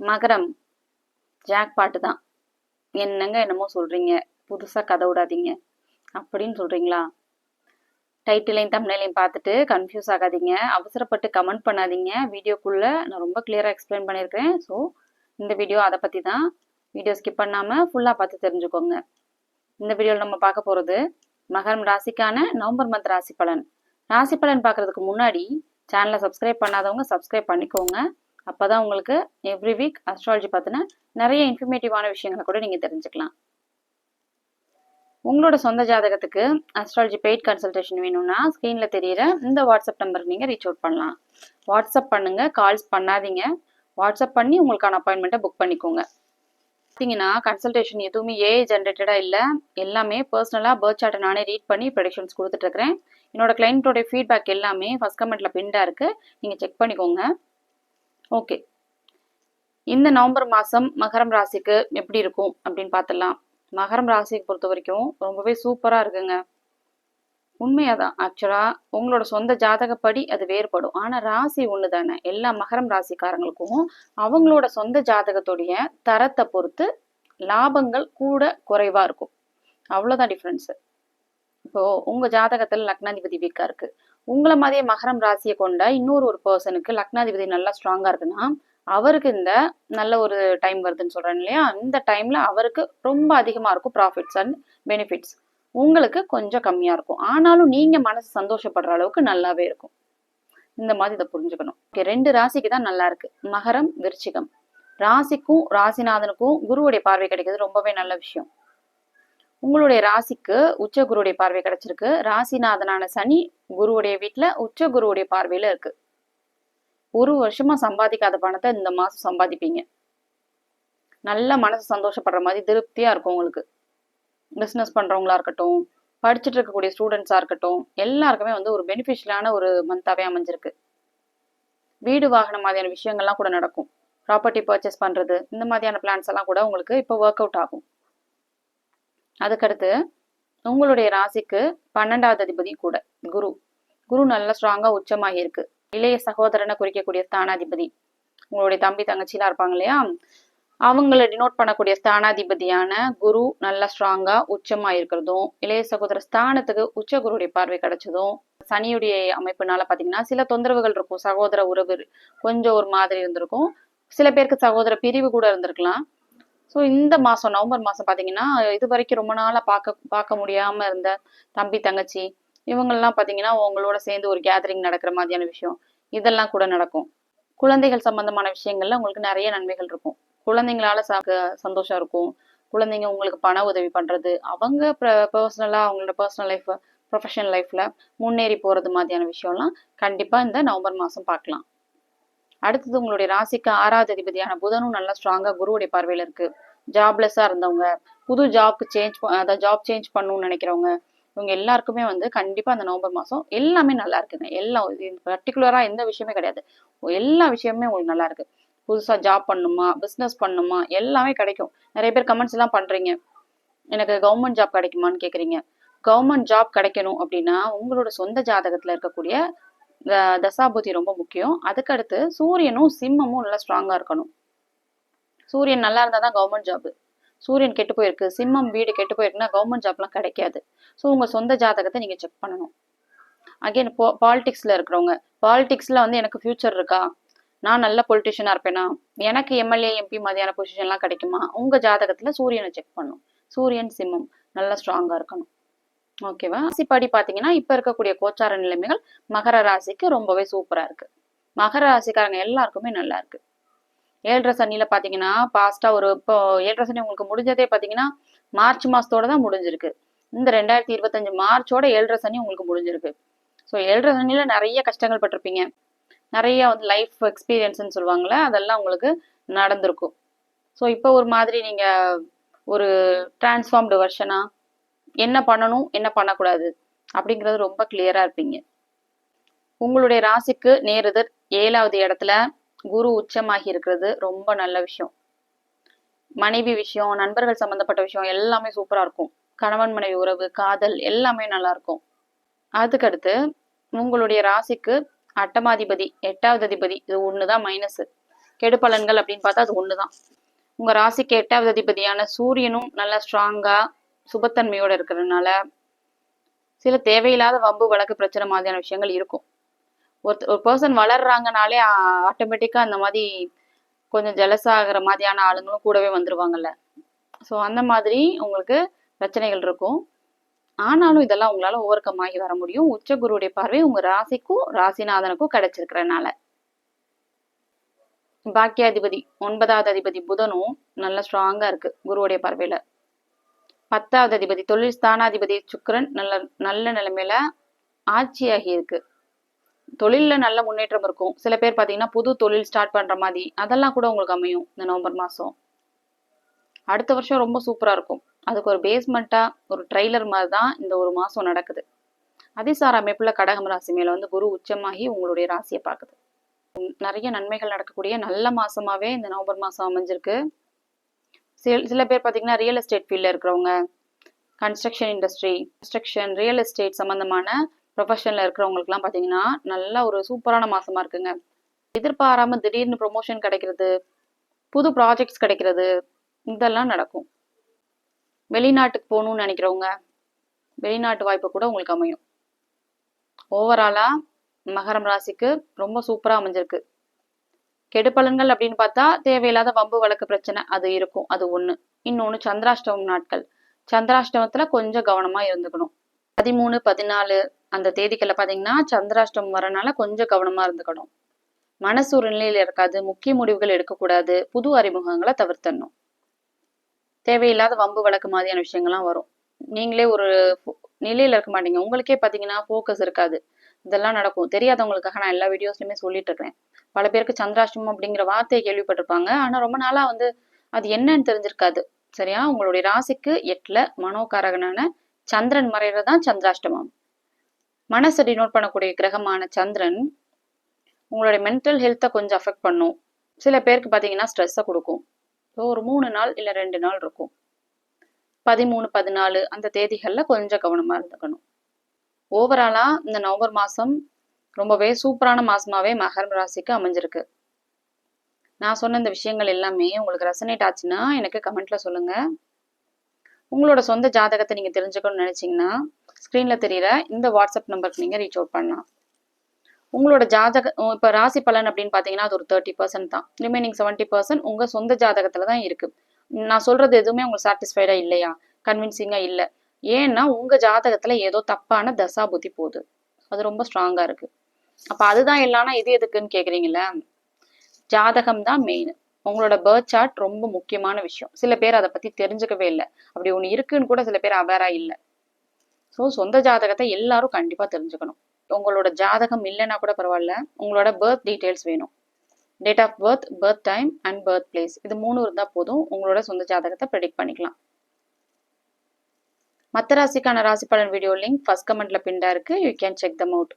மகரம் ஜாக்பாட்டு தான். என்னங்க என்னமோ சொல்றீங்க, புதுசா கதை விடாதீங்க அப்படின்னு சொல்றீங்களா? டைட்டிலையும் தம்ப்நெயிலையும் பார்த்துட்டு கன்ஃபியூஸ் ஆகாதீங்க, அவசரப்பட்டு கமெண்ட் பண்ணாதீங்க. வீடியோக்குள்ள நான் ரொம்ப கிளியரா எக்ஸ்பிளைன் பண்ணியிருக்கேன். ஸோ இந்த வீடியோ அதை பற்றி தான். வீடியோ ஸ்கிப் பண்ணாமல் ஃபுல்லாக பார்த்து தெரிஞ்சுக்கோங்க. இந்த வீடியோவில் நம்ம பார்க்க போகிறது மகரம் ராசிக்கான நவம்பர் மந்த் ராசி பலன். ராசி பலன் பார்க்குறதுக்கு முன்னாடி சேனலை சப்ஸ்கிரைப் பண்ணாதவங்க சப்ஸ்கிரைப் பண்ணிக்கோங்க. அப்போ தான் உங்களுக்கு எவ்ரி வீக் அஸ்ட்ராலஜி பார்த்தினா நிறைய இன்ஃபர்மேட்டிவான விஷயங்களை கூட நீங்கள் தெரிஞ்சுக்கலாம். உங்களோட சொந்த ஜாதகத்துக்கு அஸ்ட்ராலஜி பெய்ட் கன்சல்டேஷன் வேணும்னா ஸ்க்ரீனில் தெரியிற இந்த வாட்ஸ்அப் நம்பருக்கு நீங்கள் ரீச் அவுட் பண்ணலாம். வாட்ஸ்அப் பண்ணுங்கள், கால்ஸ் பண்ணாதீங்க. வாட்ஸ்அப் பண்ணி உங்களுக்கான அப்பாயின்மெண்ட்டை புக் பண்ணிக்கோங்க. பார்த்தீங்கன்னா கன்சல்டேஷன் எதுவுமே ஏஐ ஜென்ரேட்டடாக இல்லை, எல்லாமே பர்சனலாக பர்த் சார்ட்டை நானே ரீட் பண்ணி ப்ரெடிக்ஷன்ஸ் கொடுத்துட்ருக்கிறேன். என்னோட கிளைண்ட்டோட ஃபீட்பேக் எல்லாமே ஃபஸ்ட் கமெண்ட்டில் பின்டாக இருக்குது, நீங்கள் செக் பண்ணிக்கோங்க. ஓகே, இந்த நவம்பர் மாதம் மகரம் ராசிக்கு எப்படி இருக்கும் அப்படின்னு பார்த்துடலாம். மகரம் ராசியை பொறுத்த வரைக்கும் ரொம்பவே சூப்பராக இருக்குங்க. உண்மையாதான். ஆக்சுவலாக உங்களோட சொந்த ஜாதகப்படி அது வேறுபடும், ஆனால் ராசி ஒன்று தானே. எல்லா மகரம் ராசிக்காரங்களுக்கும் அவங்களோட சொந்த ஜாதகத்துடைய தரத்தை பொறுத்து லாபங்கள் கூட குறைவாக இருக்கும், அவ்வளோதான் டிஃப்ரென்ஸு. இப்போது உங்கள் ஜாதகத்தில் லக்னாதிபதி வீக்காக இருக்குது, உங்களை மாதிரியே மகரம் ராசியை கொண்ட இன்னொரு பர்சனுக்கு லக்னாதிபதி நல்லா ஸ்ட்ராங்காக இருக்குன்னா அவருக்கு இந்த நல்ல ஒரு டைம் வருதுன்னு சொல்கிறேன் இல்லையா, இந்த டைமில் அவருக்கு ரொம்ப அதிகமாக இருக்கும் ப்ராஃபிட்ஸ் அண்ட் பெனிஃபிட்ஸ், உங்களுக்கு கொஞ்சம் கம்மியாக இருக்கும். ஆனாலும் நீங்கள் மனசு சந்தோஷப்படுற அளவுக்கு நல்லாவே இருக்கும். இந்த மாதிரி இதை புரிஞ்சுக்கணும். ஓகே, 2 ராசிக்கு தான் நல்லா இருக்கு, மகரம் விருச்சிகம். ராசிக்கும் ராசிநாதனுக்கும் குருவுடைய பார்வை கிடைக்கிறது ரொம்பவே நல்ல விஷயம். உங்களுடைய ராசிக்கு உச்ச குருவுடைய பார்வை கிடைச்சிருக்கு. ராசிநாதனான சனி குருவுடைய வீட்டில் உச்ச குருவுடைய பார்வையில் இருக்கு. ஒரு வருஷமா சம்பாதிக்காத பணத்தை இந்த மாசம் சம்பாதிப்பீங்க. நல்ல மனசு சந்தோஷப்படுற மாதிரி திருப்தியா இருக்கும் உங்களுக்கு. பிஸ்னஸ் பண்றவங்களா இருக்கட்டும், படிச்சுட்டு இருக்கக்கூடிய ஸ்டூடெண்ட்ஸா இருக்கட்டும், எல்லாருக்குமே ஒரு பெனிஃபிஷியலான ஒரு மந்தாவே அமைஞ்சிருக்கு. வீடு வாகனம் மாதிரியான விஷயங்கள்லாம் கூட நடக்கும். ப்ராப்பர்ட்டி பர்ச்சேஸ் பண்றது, இந்த மாதிரியான பிளான்ஸ் எல்லாம் கூட உங்களுக்கு இப்போ ஒர்க் அவுட் ஆகும். அதுக்கடுத்து உங்களுடைய ராசிக்கு 12வது அதிபதி கூட குரு. குரு நல்லா ஸ்ட்ராங்கா உச்சமாகி இருக்கு. இளைய சகோதரனை குறிக்கக்கூடிய ஸ்தானாதிபதி, உங்களுடைய தம்பி தங்கச்சிலாம் இருப்பாங்க இல்லையா, அவங்கள டினோட் பண்ணக்கூடிய ஸ்தானாதிபதியான குரு நல்லா ஸ்ட்ராங்கா உச்சமா இருக்கிறதும், இளைய சகோதர ஸ்தானத்துக்கு உச்ச குருடைய பார்வை கிடைச்சதும், சனியுடைய அமைப்புனால பாத்தீங்கன்னா சில தொந்தரவுகள் இருக்கும். சகோதர உறவு கொஞ்சம் ஒரு மாதிரி இருந்திருக்கும், சில பேருக்கு சகோதர பிரிவு கூட இருந்திருக்கலாம். ஸோ இந்த மாதம் நவம்பர் மாதம் பார்த்தீங்கன்னா இது வரைக்கும் ரொம்ப நாளாக பார்க்க முடியாமல் இருந்த தம்பி தங்கச்சி இவங்கெல்லாம் பார்த்தீங்கன்னா உங்களோட சேர்ந்து ஒரு கேதரிங் நடக்கிற மாதிரியான விஷயம் இதெல்லாம் கூட நடக்கும். குழந்தைகள் சம்பந்தமான விஷயங்கள்ல உங்களுக்கு நிறைய நன்மைகள் இருக்கும். குழந்தைங்களால சந்தோஷம் இருக்கும். குழந்தைங்க உங்களுக்கு பண உதவி பண்றது, அவங்க பர்சனலாக அவங்களோட பர்சனல் லைஃப் ப்ரொஃபஷனல் லைஃப்ல முன்னேறி போறது மாதிரியான விஷயம்லாம் கண்டிப்பா இந்த நவம்பர் மாதம் பார்க்கலாம். அடுத்தது உங்களுடைய ராசிக்கு 6வது அதிபதியான புதனும் நல்லா ஸ்ட்ராங்கா குருவுடைய பார்வையில இருக்கு. ஜாப்லெஸ்ஸா இருந்தவங்க, புது ஜாப்க்கு அதாவது ஜாப் சேஞ்ச் பண்ணணும்னு நினைக்கிறவங்க, இவங்க எல்லாருக்குமே கண்டிப்பா அந்த நவம்பர் மாசம் எல்லாமே நல்லா இருக்குங்க. எல்லாம் பர்டிகுலரா எந்த விஷயமே கிடையாது, எல்லா விஷயமே உங்களுக்கு நல்லா இருக்கு. புதுசா ஜாப் பண்ணணுமா, பிசினஸ் பண்ணணுமா, எல்லாமே கிடைக்கும். நிறைய பேர் கமெண்ட்ஸ் எல்லாம் பண்றீங்க, எனக்கு கவர்மெண்ட் ஜாப் கிடைக்குமான்னு கேக்குறீங்க. கவர்மெண்ட் ஜாப் கிடைக்கணும் அப்படின்னா உங்களோட சொந்த ஜாதகத்துல இருக்கக்கூடிய தசாபுதி ரொம்ப முக்கியம். அதுக்கடுத்து சூரியனும் சிம்மமும் நல்லா ஸ்ட்ராங்கா இருக்கணும். சூரியன் நல்லா இருந்தா தான் கவர்மெண்ட் ஜாப். சூரியன் கெட்டு போயிருக்கு, சிம்மம் வீடு கெட்டு போயிருக்குன்னா கவர்மெண்ட் ஜாப்லாம் கிடைக்காது. ஸோ உங்க சொந்த ஜாதகத்தை நீங்க செக் பண்ணணும். அகைன் பாலிடிக்ஸ்ல இருக்கிறவங்க, பாலிடிக்ஸ்ல எனக்கு ஃபியூச்சர் இருக்கா, நான் நல்ல பொலிட்டிஷியனா இருப்பேனா, எனக்கு எம்எல்ஏ எம்பி மாதிரியான பொசிஷன்லாம் கிடைக்குமா, உங்க ஜாதகத்துல சூரியனை செக் பண்ணணும். சூரியன் சிம்மம் நல்லா ஸ்ட்ராங்கா இருக்கணும். ஓகேவா? ராசிப்படி பாத்தீங்கன்னா இப்ப இருக்கக்கூடிய கோச்சார நிலைமைகள் மகர ராசிக்கு ரொம்பவே சூப்பரா இருக்கு. மகர ராசிக்காரங்க எல்லாருக்குமே நல்லா இருக்கு. 7.5 சனியில பாத்தீங்கன்னா பாஸ்டா இப்போ 7.5 சனி உங்களுக்கு முடிஞ்சதே பாத்தீங்கன்னா மார்ச் மாசத்தோட தான் முடிஞ்சிருக்கு. இந்த 2025 மார்ச்சோட 7.5 சனி உங்களுக்கு முடிஞ்சிருக்கு. ஸோ 7.5 சனியில நிறைய கஷ்டங்கள் பட்டிருப்பீங்க. நிறைய லைஃப் எக்ஸ்பீரியன்ஸ்ன்னு சொல்லுவாங்கல்ல, அதெல்லாம் உங்களுக்கு நடந்திருக்கும். ஸோ இப்போ ஒரு மாதிரி நீங்க ஒரு டிரான்ஸ்ஃபார்ம்டு வெர்ஷனா என்ன பண்ணணும் என்ன பண்ணக்கூடாது அப்படிங்கிறது ரொம்ப கிளியரா இருப்பீங்க. உங்களுடைய ராசிக்கு நேரெதிர் 7வது இடத்துல குரு உச்சமாகி இருக்கிறது ரொம்ப நல்ல விஷயம். மனைவி விஷயம், நண்பர்கள் சம்பந்தப்பட்ட விஷயம் எல்லாமே சூப்பரா இருக்கும். கணவன் மனைவி உறவு, காதல் எல்லாமே நல்லா இருக்கும். அதுக்கடுத்து உங்களுடைய ராசிக்கு 8வது அதிபதி 8வது அதிபதி, இது ஒண்ணுதான் மைனஸ். கெடு பலன்கள் அப்படின்னு பார்த்தா அது ஒண்ணுதான். உங்க ராசிக்கு 8வது அதிபதியான சூரியனும் நல்லா ஸ்ட்ராங்கா சுபத்தன்மையோட இருக்கிறதுனால சில தேவையில்லாத வம்பு வழக்கு பிரச்சனை மாதிரியான விஷயங்கள் இருக்கும். ஒரு பர்சன் வளர்றாங்கனாலே ஆட்டோமேட்டிக்கா அந்த மாதிரி கொஞ்சம் ஜெலஸ் ஆகிற மாதிரியான ஆளுங்களும் கூடவே வந்துருவாங்கல்ல. ஸோ அந்த மாதிரி உங்களுக்கு பிரச்சனைகள் இருக்கும். ஆனாலும் இதெல்லாம் உங்களால ஓவர் கம் ஆகி வர முடியும். உச்ச குருவுடைய பார்வை உங்க ராசிக்கும் ராசிநாதனுக்கும் கிடைச்சிருக்கிறனால. பாக்கியாதிபதி 9வது அதிபதி புதனும் நல்ல ஸ்ட்ராங்கா இருக்கு குருவுடைய பார்வையில. 10வது அதிபதி தொழில் ஸ்தானாதிபதி சுக்கிரன் நல்ல நல்ல நிலைமையில ஆட்சியாகி இருக்கு. தொழில்ல நல்ல முன்னேற்றம் இருக்கும். சில பேர் பாத்தீங்கன்னா புது தொழில் ஸ்டார்ட் பண்ற மாதிரி அதெல்லாம் கூட உங்களுக்கு அமையும் இந்த நவம்பர் மாசம். அடுத்த வருஷம் ரொம்ப சூப்பரா இருக்கும். அதுக்கு ஒரு பேஸ்மெண்டா ஒரு ட்ரெய்லர் மாதிரி தான் இந்த ஒரு மாசம் நடக்குது. அதிசார அமைப்புல கடகம் ராசி மேல வந்து குரு உச்சமாகி உங்களுடைய ராசியை பார்க்குது. நிறைய நன்மைகள் நடக்கக்கூடிய நல்ல மாசமாவே இந்த நவம்பர் மாசம் அமைஞ்சிருக்கு. சில பேர் பாத்தீங்கன்னா ரியல் எஸ்டேட் ஃபீல்ட்ல இருக்கிறவங்க, construction industry, construction real estate சம்பந்தமான ப்ரொஃபஷன்ல இருக்கிறவங்களுக்குலாம் பாத்தீங்கன்னா நல்ல ஒரு சூப்பரான மாசமா இருக்குங்க. எதிர்பாராம திடீர்னு ப்ரொமோஷன் கிடைக்கிறது, புது ப்ராஜெக்ட்ஸ் கிடைக்கிறது, இதெல்லாம் நடக்கும். வெளிநாட்டுக்கு போகணும்னு நினைக்கிறவங்க வெளிநாட்டு வாய்ப்பு கூட உங்களுக்கு அமையும். ஓவராலா மகரம் ராசிக்கு ரொம்ப சூப்பரா அமைஞ்சிருக்கு. கெடு பலன்கள் அப்படின்னு பார்த்தா தேவையில்லாத வம்பு வழக்கு பிரச்சனை அது இருக்கும், அது ஒண்ணு. இன்னொன்னு சந்திராஷ்டமம் நாட்கள். சந்திராஷ்டமத்துல கொஞ்சம் கவனமா இருந்துக்கணும். 13, 14 அந்த தேதிக்கெல்லாம் பாத்தீங்கன்னா சந்திராஷ்டமம் வரனால கொஞ்சம் கவனமா இருந்துக்கணும். மனசு ஒரு நிலையில இருக்காது, முக்கிய முடிவுகள் எடுக்கக்கூடாது, புது அறிமுகங்களை தவிர்த்தணும். தேவையில்லாத வம்பு வழக்கு மாதிரியான விஷயங்கள்லாம் வரும். நீங்களே ஒரு நிலையில இருக்க மாட்டீங்க, உங்களுக்கே பாத்தீங்கன்னா ஃபோக்கஸ் இருக்காது. இதெல்லாம் நடக்கும். தெரியாதவங்களுக்காக நான் எல்லா வீடியோஸ்லயுமே சொல்லிட்டு இருக்கிறேன். பல பேருக்கு சந்திராஷ்டமம் அப்படிங்கிற வார்த்தையை கேள்விப்பட்டிருப்பாங்க, ஆனா ரொம்ப நாளா வந்து அது என்னன்னு தெரிஞ்சிருக்காது. சரியா? உங்களுடைய ராசிக்கு 8ல மனோகாரகனான சந்திரன் மறைறதுதான் சந்திராஷ்டமம். மனசை டினோட் பண்ணக்கூடிய கிரகமான சந்திரன் உங்களுடைய மென்டல் ஹெல்த்தை கொஞ்சம் அஃபெக்ட் பண்ணும். சில பேருக்கு பாத்தீங்கன்னா ஸ்ட்ரெஸ்ஸை கொடுக்கும். ஒரு 3 நாள் இல்ல 2 நாள் இருக்கும். 13, 14 அந்த தேதிகள்ல கொஞ்சம் கவனமா இருந்துக்கணும். ஓவராலா இந்த நவம்பர் மாசம் ரொம்பவே சூப்பரான மாசமாவே மகரம் ராசிக்கு அமைஞ்சிருக்கு. நான் சொன்ன இந்த விஷயங்கள் எல்லாமே உங்களுக்கு ரெசனேட் ஆச்சுன்னா எனக்கு கமெண்ட்ல சொல்லுங்க. உங்களோட சொந்த ஜாதகத்தை நீங்க தெரிஞ்சுக்கணும்னு நினைச்சீங்கன்னா ஸ்கிரீன்ல தெரியற இந்த வாட்ஸ்அப் நம்பருக்கு நீங்க ரீச் அவுட் பண்ணலாம். உங்களோட இப்ப ராசி பலன் அப்படின்னு பாத்தீங்கன்னா அது ஒரு 30% தான். ரிமைனிங் 70% உங்க சொந்த ஜாதகத்துல தான் இருக்கு. நான் சொல்றது எதுவுமே உங்களுக்கு சாட்டிஸ்ஃபைடா இல்லையா, கன்வின்சிங்கா இல்ல. ஏன்னா உங்க ஜாதகத்துல ஏதோ தப்பான தசா புத்தி போகுது, அது ரொம்ப ஸ்ட்ராங்கா இருக்கு. அப்ப அதுதான் இல்லைன்னா இது எதுக்குன்னு கேக்குறீங்கல்ல. ஜாதகம் தான் மெயின். உங்களோட பர்த் சார்ட் ரொம்ப முக்கியமான விஷயம். சில பேர் அதை பத்தி தெரிஞ்சுக்கவே இல்லை. அப்படி ஒண்ணு இருக்குன்னு கூட சில பேர் அவேரா இல்லை. ஸோ சொந்த ஜாதகத்தை எல்லாரும் கண்டிப்பா தெரிஞ்சுக்கணும். உங்களோட ஜாதகம் இல்லைன்னா கூட பரவாயில்ல, உங்களோட பர்த் டீடைல்ஸ் வேணும். Date of birth, birth time and birth place, இது 3 இருந்தா போதும் உங்களோட சொந்த ஜாதகத்தை ப்ரெடிக்ட் பண்ணிக்கலாம். மற்ற ராசிக்கான ராசி பலன் வீடியோ லிங்க் ஃபர்ஸ்ட் கமெண்ட்ல பின்டா இருக்கு. You can check them out.